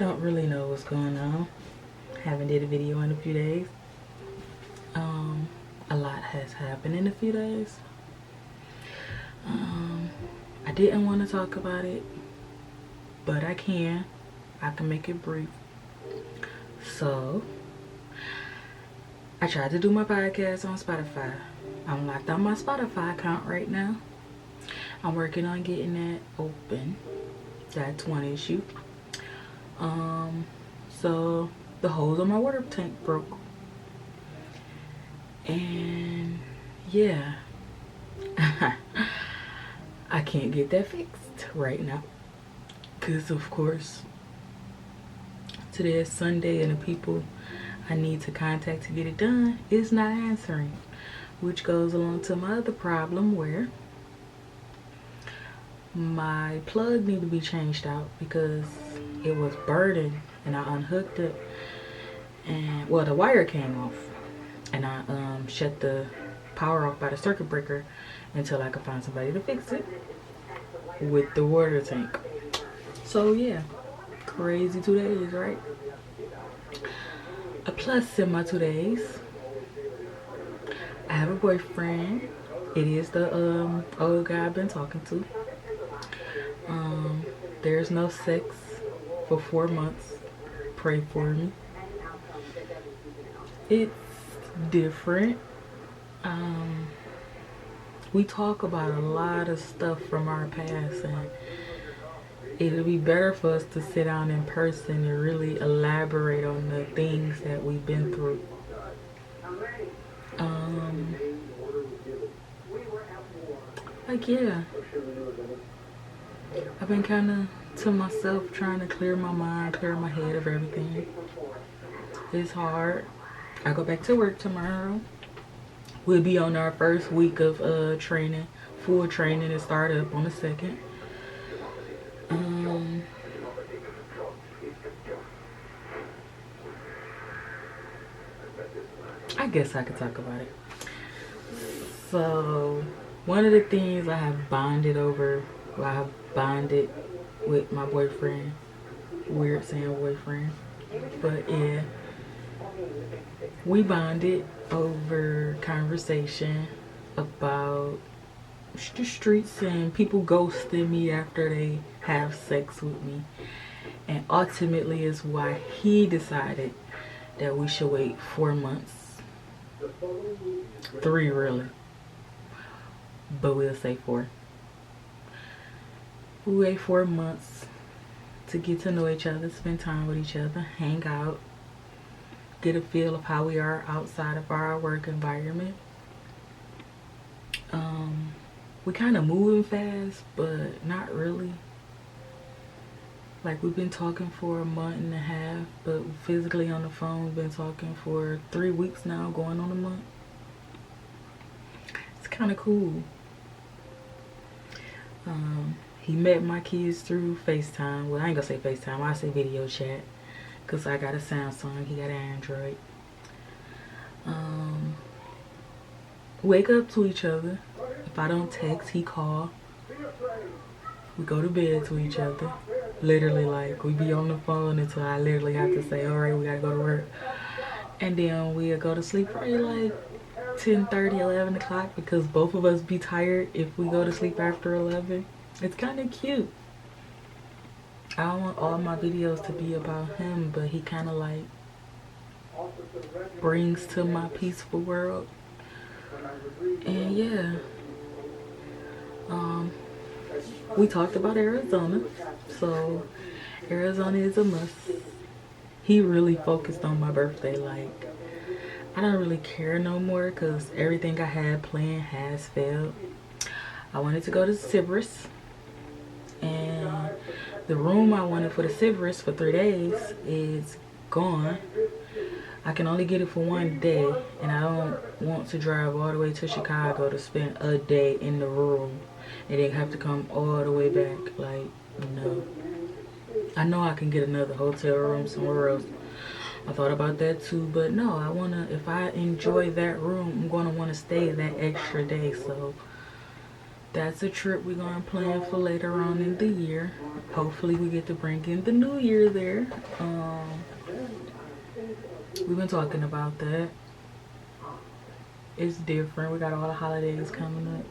Don't really know what's going on. Haven't did a video in a few days. A lot has happened in a few days. I didn't want to talk about it, but I can make it brief. So I tried to do my podcast on Spotify. I'm locked on my Spotify account right now. I'm working on getting that open. That's one issue. So the hose on my water tank broke. And yeah, I can't get that fixed right now. Because of course, today is Sunday and the people I need to contact to get it done is not answering. Which goes along to my other problem where my plug needed to be changed out because it was burning and I unhooked it. And well, the wire came off and I shut the power off by the circuit breaker until I could find somebody to fix it with the water tank. So yeah, crazy 2 days, right? A plus in my 2 days, I have a boyfriend. It is the old guy I've been talking to. There's no sex for 4 months. Pray for me. It's different. We talk about a lot of stuff from our past, and it'll be better for us to sit down in person and really elaborate on the things that we've been through. Like yeah, I've been kind of to myself trying to clear my mind, clear my head of everything. It's hard. I go back to work tomorrow. We'll be on our first week of training, full training, and start up on the 2nd. I guess I could talk about it. So, one of the things I have bonded over, well, I have bonded with my boyfriend. Weird saying boyfriend, but yeah. We bonded over conversation about the streets and people ghosting me after they have sex with me. And ultimately is why he decided that we should wait 4 months. 3 really. But we'll say 4. We wait 4 months to get to know each other, spend time with each other, hang out, get a feel of how we are outside of our work environment. We kind of moving fast, but not really. Like, we've been talking for a month and a half, but physically on the phone we've been talking for 3 weeks now, going on a month. It's kind of cool. He met my kids through FaceTime. Well, I ain't gonna say FaceTime, I say video chat. Because I got a Samsung, he got an Android. Wake up to each other. If I don't text, he call. We go to bed to each other. Literally, like, we be on the phone until I literally have to say, alright, we gotta go to work. And then we'll go to sleep probably like 10:30, 11 o'clock, because both of us be tired if we go to sleep after 11. It's kind of cute. I don't want all my videos to be about him, but he kind of like brings to my peaceful world. And yeah, we talked about Arizona, so Arizona is a must. He really focused on my birthday. Like, I don't really care no more because everything I had planned has failed. I wanted to go to Cerberus, and the room I wanted for the Cerberus for 3 days is gone. I can only get it for 1 day, and I don't want to drive all the way to Chicago to spend a day in the room and then have to come all the way back. Like, no. I know I can get another hotel room somewhere else. I thought about that too, but no, I wanna, if I enjoy that room, I'm gonna wanna stay that extra day. So that's a trip we're gonna plan for later on in the year. Hopefully we get to bring in the new year there. We've been talking about that. It's different. We got all the holidays coming up.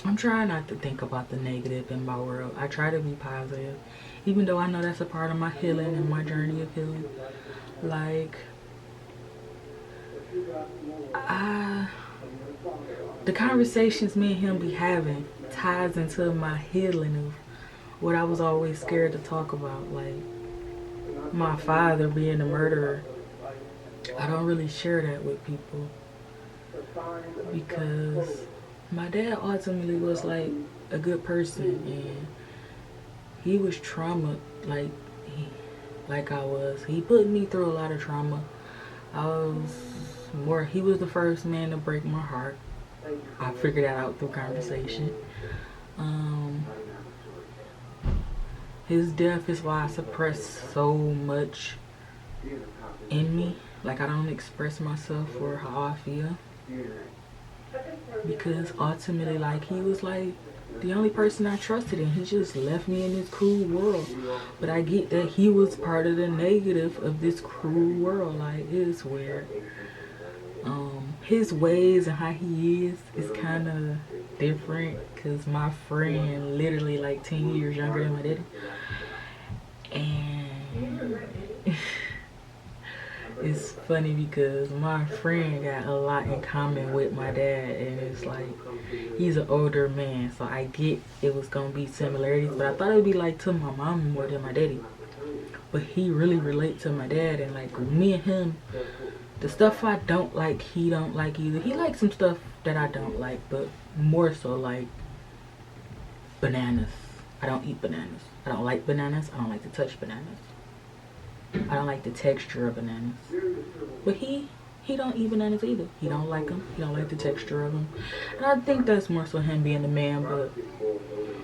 I'm trying not to think about the negative in my world. I try to be positive, even though I know that's a part of my healing and my journey of healing. Like, the conversations me and him be having ties into my healing of what I was always scared to talk about. Like, my father being a murderer. I don't really share that with people because my dad ultimately was like a good person, and he was trauma like I was. He put me through a lot of trauma. He was the first man to break my heart. I figured that out through conversation. His death is why I suppress so much in me. Like, I don't express myself or how I feel. Because ultimately, like, he was like the only person I trusted, and he just left me in this cruel world. But I get that he was part of the negative of this cruel world. Like, it's weird. His ways and how he is kind of different, because my friend literally like 10 years younger than my daddy, and it's funny because my friend got a lot in common with my dad, and it's like he's an older man, so I get it was gonna be similarities, but I thought it would be like to my mom more than my daddy. But he really relates to my dad, and like me and him, the stuff I don't like, he don't like either. He likes some stuff that I don't like, but more so like bananas. I don't eat bananas. I don't like bananas. I don't like to touch bananas. I don't like the texture of bananas. But he don't eat bananas either. He don't like them. He don't like the texture of them. And I think that's more so him being a man, but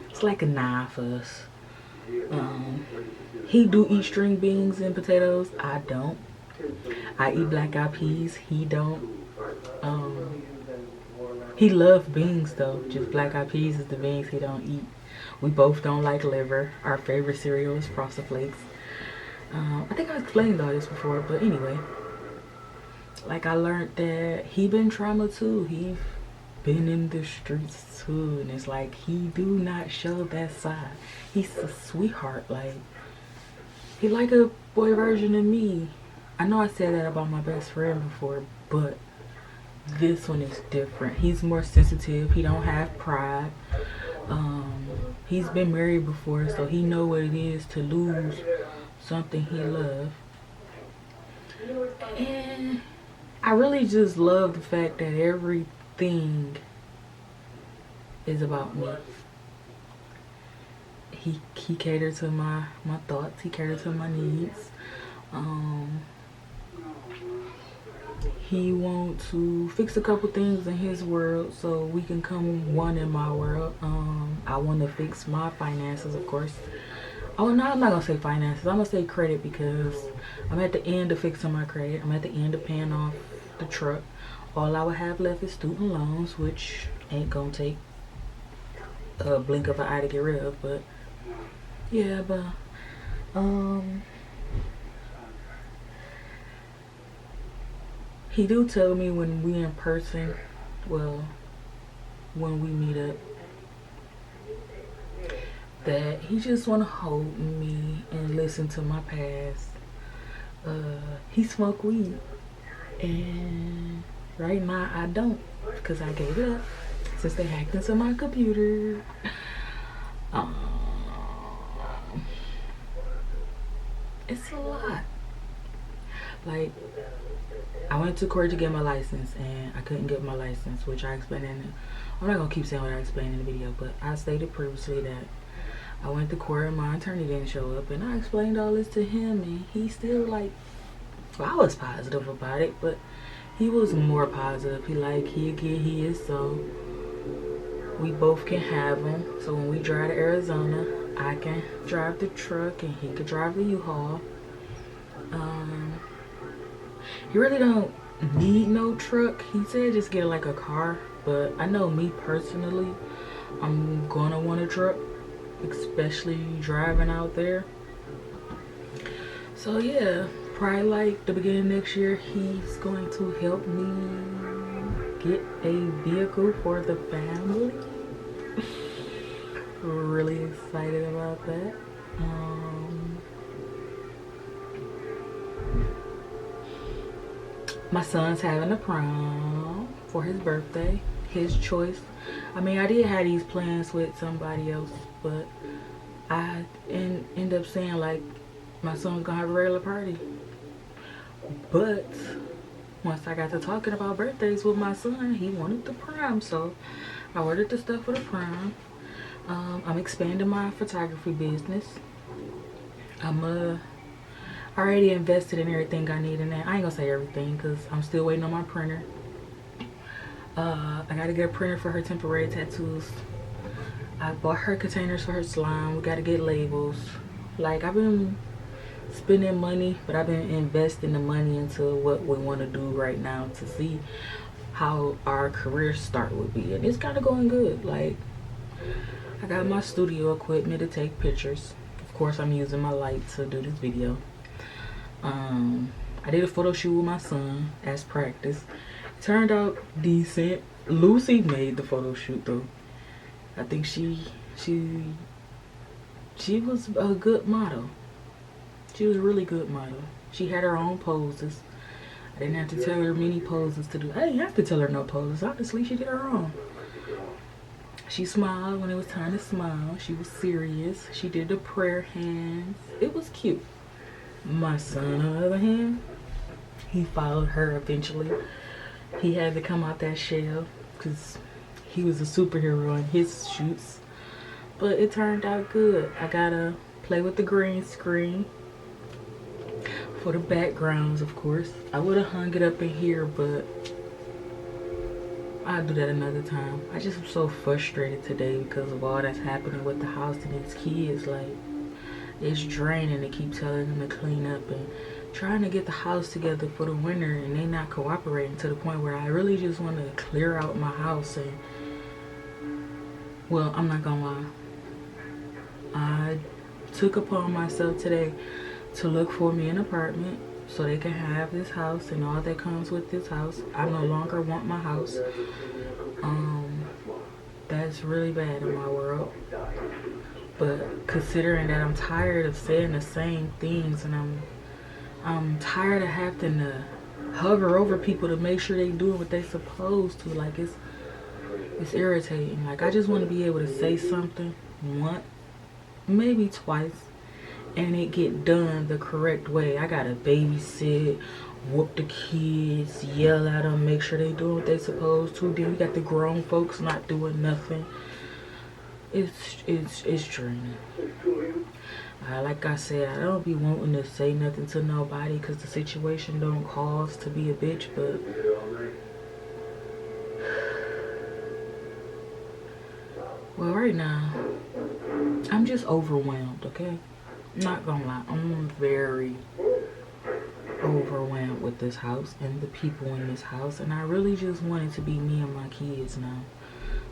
it's like a nah for us. He do eat string beans and potatoes. I don't. I eat black eyed peas. He don't. He loves beans though. Just black eyed peas is the beans he don't eat. We both don't like liver. Our favorite cereal is Frosted Flakes. I think I explained all this before, but anyway. Like, I learned that he been trauma too. He been in the streets too, and it's like he do not show that side. He's a sweetheart. Like, he like a boy version of me. I know I said that about my best friend before, but this one is different. He's more sensitive. He don't have pride. He's been married before, so he know what it is to lose something he loved. And I really just love the fact that everything is about me. He catered to my thoughts. He catered to my needs. He want to fix a couple things in his world so we can come one in my world. I want to fix my finances, of course. Oh no, I'm not gonna say finances. I'm gonna say credit, because I'm at the end of fixing my credit. I'm at the end of paying off the truck. All I would have left is student loans, which ain't gonna take a blink of an eye to get rid of. But yeah, but he do tell me when we in person, well, when we meet up, that he just want to hold me and listen to my past. He smoke weed, and right now I don't, because I gave it up since they hacked into my computer. It's a lot. Like, I went to court to get my license, and I couldn't get my license, which I explained I'm not gonna keep saying what I explained in the video, but I stated previously that I went to court and my attorney didn't show up, and I explained all this to him, and he still like, well, I was positive about it, but he was more positive. He'll get his, so we both can have him. So when we drive to Arizona, I can drive the truck and he could drive the U-Haul. You really don't need no truck. He said just get like a car, but I know me personally, I'm gonna want a truck, especially driving out there. So yeah, probably like the beginning of next year, he's going to help me get a vehicle for the family. Really excited about that. My son's having a prom for his birthday. His choice. I mean, I did have these plans with somebody else, but I end up saying like my son's gonna have a regular party. But once I got to talking about birthdays with my son, he wanted the prom, so I ordered the stuff for the prom. I'm expanding my photography business. I'm already invested in everything I need in that. I ain't gonna say everything because I'm still waiting on my printer. I gotta get a printer for her temporary tattoos. I bought her containers for her slime. We gotta get labels. Like, I've been spending money, but I've been investing the money into what we want to do right now to see how our career start would be, and it's kind of going good. Like, I got my studio equipment to take pictures. Of course, I'm using my light to do this video. I did a photo shoot with my son as practice. It turned out decent. Lucy made the photo shoot though. I think she was a good model. She was a really good model. She had her own poses. I didn't have to tell her many poses to do. I didn't have to tell her no poses. Honestly, she did her own. She smiled when it was time to smile. She was serious. She did the prayer hands. It was cute. My son, on the other hand, he followed her eventually. He had to come out that shell because he was a superhero in his shoots. But it turned out good. I gotta play with the green screen for the backgrounds, of course. I would have hung it up in here, but I'll do that another time. I just am so frustrated today because of all that's happening with the house and these kids. Like, it's draining to keep telling them to clean up and trying to get the house together for the winter, and they not cooperating to the point where I really just want to clear out my house. And well, I'm not gonna lie, I took upon myself today to look for me an apartment so they can have this house and all that comes with this house. I no longer want my house. That's really bad in my world. But considering that I'm tired of saying the same things, and I'm tired of having to hover over people to make sure they doing what they supposed to. Like, it's irritating. Like, I just want to be able to say something once, maybe twice, and it get done the correct way. I gotta babysit, whoop the kids, yell at them, make sure they doing what they supposed to. Then you got the grown folks not doing nothing. It's draining. Like I said, I don't be wanting to say nothing to nobody because the situation don't cause to be a bitch, but well, right now I'm just overwhelmed. Okay, not gonna lie, I'm very overwhelmed with this house and the people in this house, and I really just want it to be me and my kids now,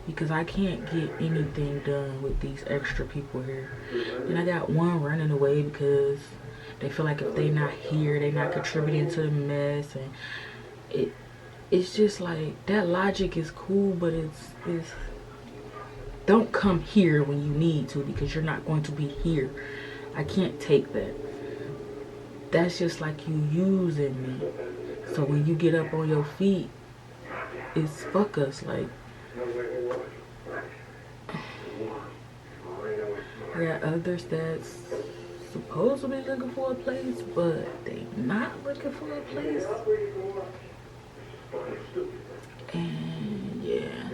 because I can't get anything done with these extra people here. And I got one running away because they feel like if they not here, they not contributing to the mess. And it's just like, that logic is cool, but it's don't come here when you need to, because you're not going to be here. I can't take that. That's just like you using me. So when you get up on your feet, it's fuck us. Like, I got others that's supposed to be looking for a place, but they not looking for a place. And yeah,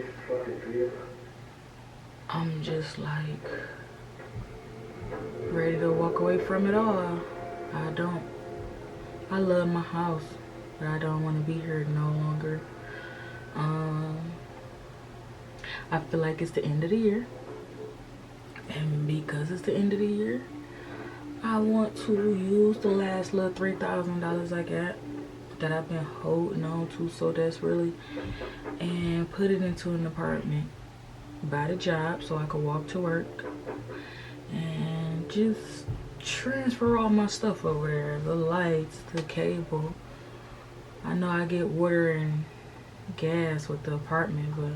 I'm just like ready to walk away from it all. I love my house, but I don't want to be here no longer. I feel like it's the end of the year, and because it's the end of the year, I want to use the last little $3,000 I got that I've been holding on to so desperately and put it into an apartment. Buy the job so I could walk to work and just transfer all my stuff over there. The lights, the cable. I know I get water and gas with the apartment, but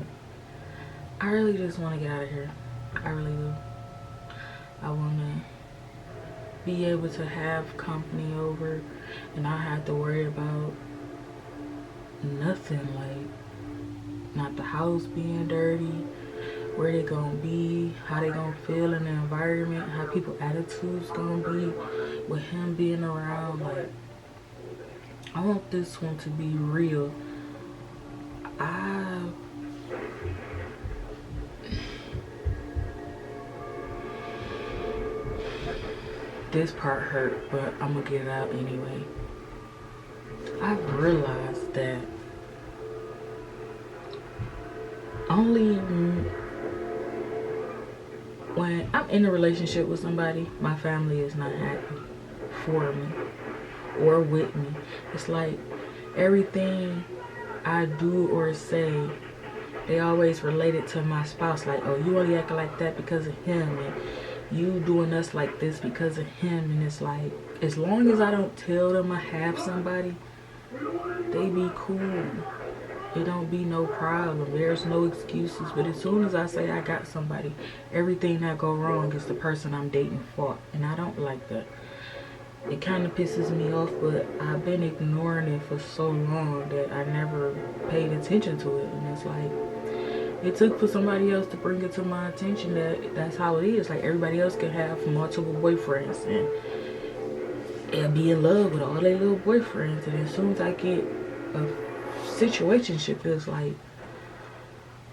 I really just want to get out of here. I really do. I want to be able to have company over and not have to worry about nothing, like not the house being dirty, where they gonna be, how they gonna feel in the environment, how people attitudes gonna be with him being around. Like, I want this one to be real. This part hurt, but I'm gonna get it out anyway. I've realized that only when I'm in a relationship with somebody, my family is not happy for me or with me. It's like everything I do or say, they always relate it to my spouse. Like, oh, you only acting like that because of him, and you doing us like this because of him. And it's like, as long as I don't tell them I have somebody, they be cool. It don't be no problem. There's no excuses. But as soon as I say I got somebody, everything that go wrong is the person I'm dating for. And I don't like that. It kind of pisses me off, but I've been ignoring it for so long that I never paid attention to it. And it's like, it took for somebody else to bring it to my attention that that's how it is. Like, everybody else can have multiple boyfriends and be in love with all their little boyfriends. And as soon as I get a situationship, it's like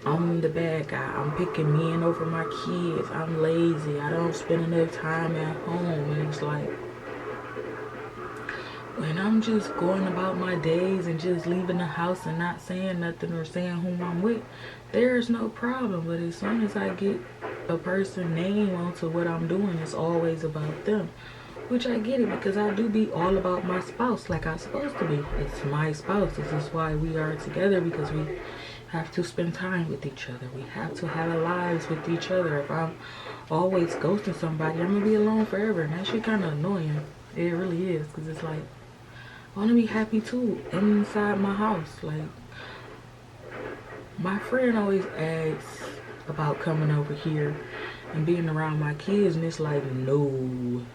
I'm the bad guy. I'm picking men over my kids. I'm lazy. I don't spend enough time at home. And it's like, when I'm just going about my days and just leaving the house and not saying nothing or saying whom I'm with, there's no problem. But as soon as I get a person's name onto what I'm doing, it's always about them. Which I get it, because I do be all about my spouse like I'm supposed to be. It's my spouse. This is why we are together, because we have to spend time with each other. We have to have our lives with each other. If I'm always ghosting somebody, I'm going to be alone forever. And that shit kind of annoying. It really is, because it's like, I want to be happy too inside my house. Like, my friend always asks about coming over here and being around my kids, and it's like, no.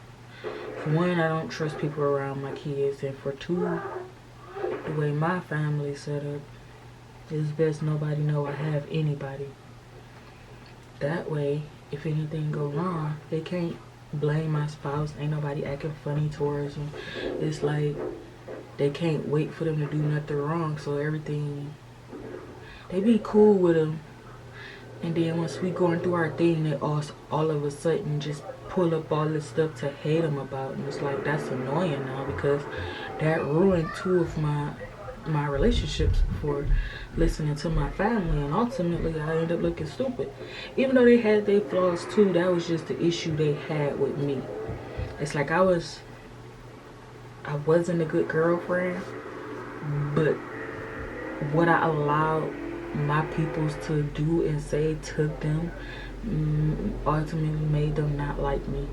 For one, I don't trust people around my kids, and for two, the way my family's set up, it's best nobody know I have anybody. That way, if anything go wrong, they can't blame my spouse. Ain't nobody acting funny towards them. It's like, they can't wait for them to do nothing wrong, so everything, they be cool with them. And then once we going through our thing, they all of a sudden just pull up all this stuff to hate them about. And it's like, that's annoying now, because that ruined two of my relationships for listening to my family. And ultimately, I ended up looking stupid. Even though they had their flaws too, that was just the issue they had with me. It's like I wasn't a good girlfriend, but what I allowed my peoples to do and say to them ultimately made them not like me.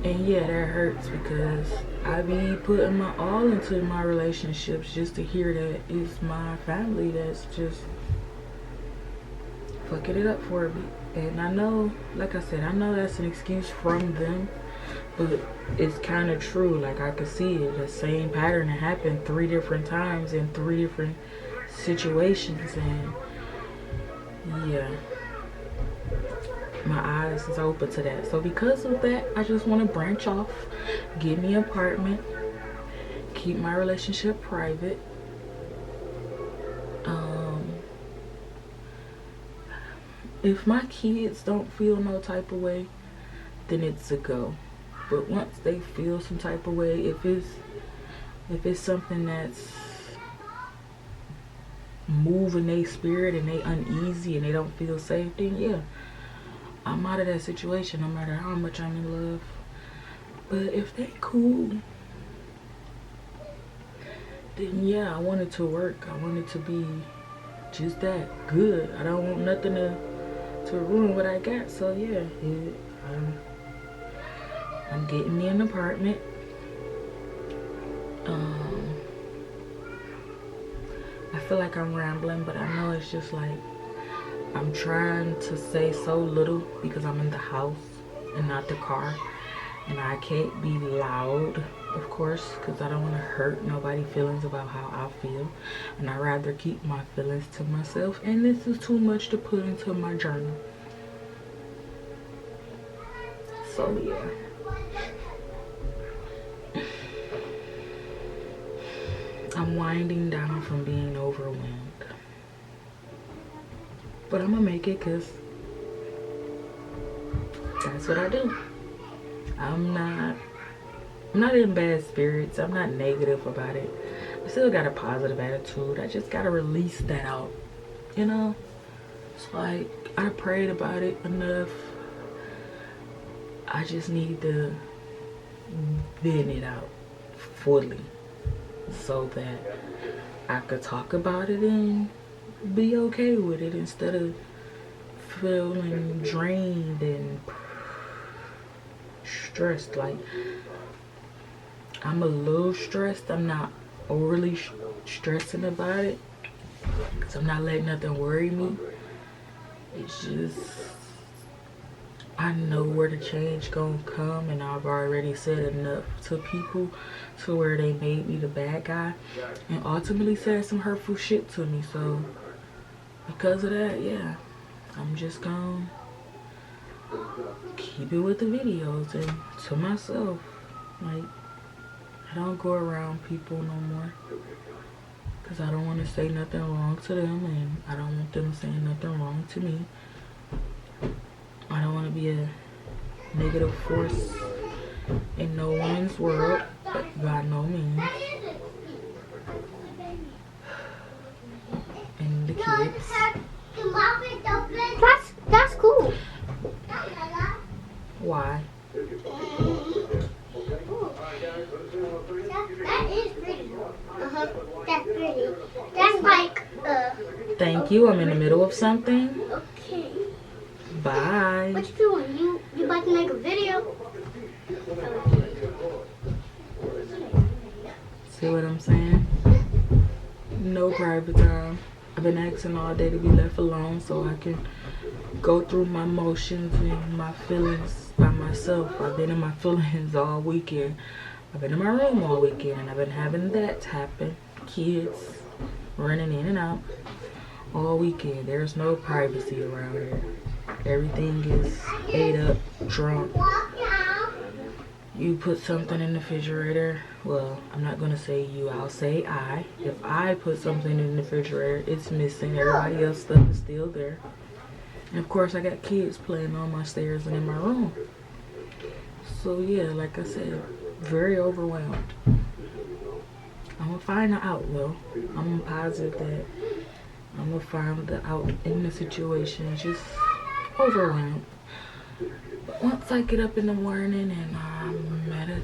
And yeah, that hurts, because I be putting my all into my relationships just to hear that it's my family that's just fucking it up for me. And I know, like I said, I know that's an excuse from them, but it's kind of true. Like, I could see it, the same pattern that happened 3 different times in 3 different situations. And yeah, my eyes is open to that. So because of that, I just want to branch off, get me an apartment, keep my relationship private. If my kids don't feel no type of way, then it's a go. But once they feel some type of way, if it's something that's moving their spirit and they uneasy and they don't feel safe, then yeah, I'm out of that situation, no matter how much I'm in love. But if they cool, then yeah, I want it to work. I want it to be just that good. I don't want nothing to ruin what I got. So yeah, I'm getting me an apartment. I feel like I'm rambling, but I know it's just like I'm trying to say so little because I'm in the house and not the car, and I can't be loud, of course, because I don't want to hurt nobody's feelings about how I feel, and I'd rather keep my feelings to myself, and this is too much to put into my journal. So yeah, I'm winding down from being overwhelmed, but I'm gonna make it because that's what I do. I'm not in bad spirits. I'm not negative about it. I still got a positive attitude. I just gotta release that out, you know? It's like I prayed about it enough. I just need to vent it out fully so that I could talk about it and be okay with it instead of feeling drained and stressed. Like, I'm a little stressed. I'm not overly stressing about it because I'm not letting nothing worry me. It's just, I know where the change gonna come, and I've already said enough to people to where they made me the bad guy and ultimately said some hurtful shit to me. So because of that, yeah, I'm just gonna keep it with the videos and to myself. Like, I don't go around people no more because I don't want to say nothing wrong to them, and I don't want them saying nothing wrong to me. I don't want to be a negative force in no one's world, by no means. And the kids. That's cool. Why? That is pretty. That's pretty. That's like Thank you. I'm in the middle of something. Okay. Bye. What you doing? You about to make a video? See what I'm saying? No private time. I've been asking all day to be left alone so I can go through my emotions and my feelings by myself. I've been in my feelings all weekend. I've been in my room all weekend, and I've been having that happen. Kids running in and out all weekend. There's no privacy around here. Everything is ate up, drunk. You put something in the refrigerator. Well, I'm not gonna say you, I'll say I. If I put something in the refrigerator, it's missing. Everybody else's stuff is still there. And of course, I got kids playing on my stairs and in my room. So yeah, like I said, very overwhelmed. I'm gonna find the out though. I'm positive that I'm gonna find the out in the situation. Just overwhelmed. But once I get up in the morning and I'm